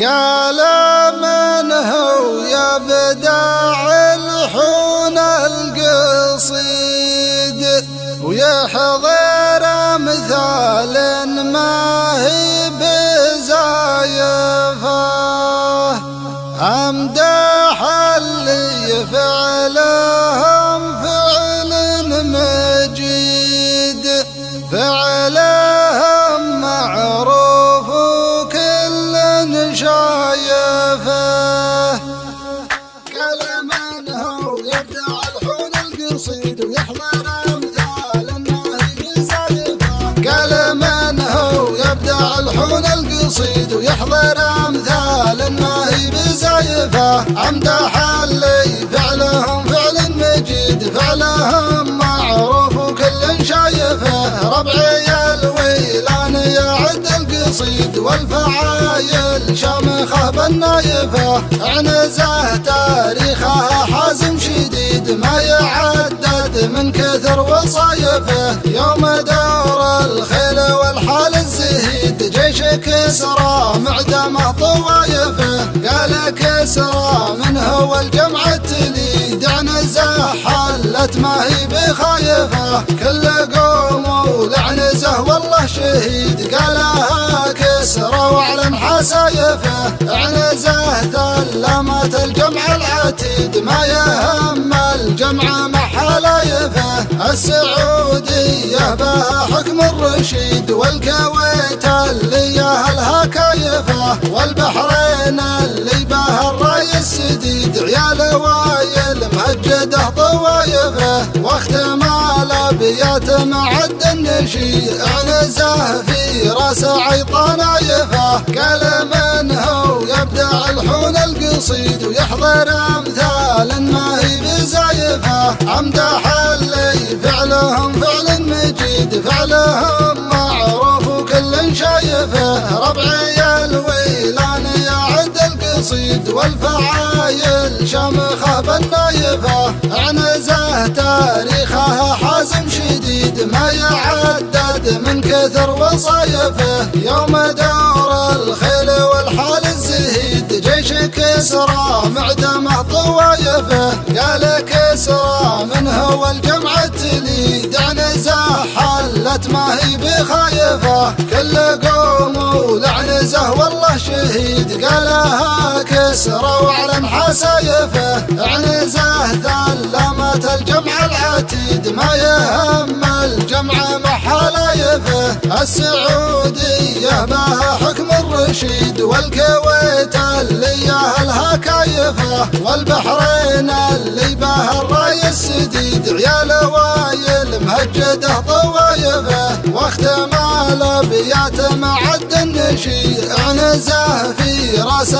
قال من هو يبدع الحون القصيد ويحضر أمثال ما هي بزايفه، أمدح اللي فعلهم فعل مجيد، فعلهم معروف وكل شايفه. قال من هو يبدع الحون القصيد ويحضر أمثال ما هي بزايفه، قال من هو يبدع الحون القصيد ويحضر أمثال ما هي بزايفه، أمدح اللي فعلهم فعل مجيد، فعلهم معروف وكل شايفه. ربعي الويلان يعد القصيد والفعايل شامخه بالنايفه، عنزه تاريخها حازم شديد ما يعدد من كثر وصايفه. يوم دور الخيل والحال الزهيد جيش كسرى معدمه طوايفه، قال كسرى من هو الجمع التليد، عنزه حلت ما هي بخايفه، كل قوموا لعنزه والله شهيد، قالها كسرى واعلن حسايفه. عنزه ثلمت الجمع العتيد ما يهم الجمع مع حلايفه، السعوديه بها حكم الرشيد والكويت اللي اهلها كايفه، والبحرين اللي بها الراي السديد عيال وايل مهجده طوايفه، واختم الابيات معد النشيد عنزه في راس عيطانايفه. قال من هو يبدع الحون القصيد ويحضر امثال ما هي بزايفه، امدح اللي فعلهم فعل مجيد، فعلهم معروف وكل شايفه. ربعي الويلان يعد القصيد والفعايل شامخه بالنايفه، عنزه تاريخها حازم شديد ما يعدد من كثر وصايفه. يوم دور الخيل والحال الزهيد جيش كسرى معدمه طوايفه، قال كسرى من هو الجمع التليد، عنزه حلت ما هي بخايفه، كل قوموا لعنزه والله شهيد، قالها كسرى واعلن حسايفه. عنزه ثلمت الجمع العتيد ما يهم الجمع مع حلايفه، السعوديه بها حكم الرشيد والكويت اللي اهلها كايفه، والبحرين اللي بها الراي السديد عيال وايل مهجده طوايفه، واختم الابيات معد النشيد عنزه في راس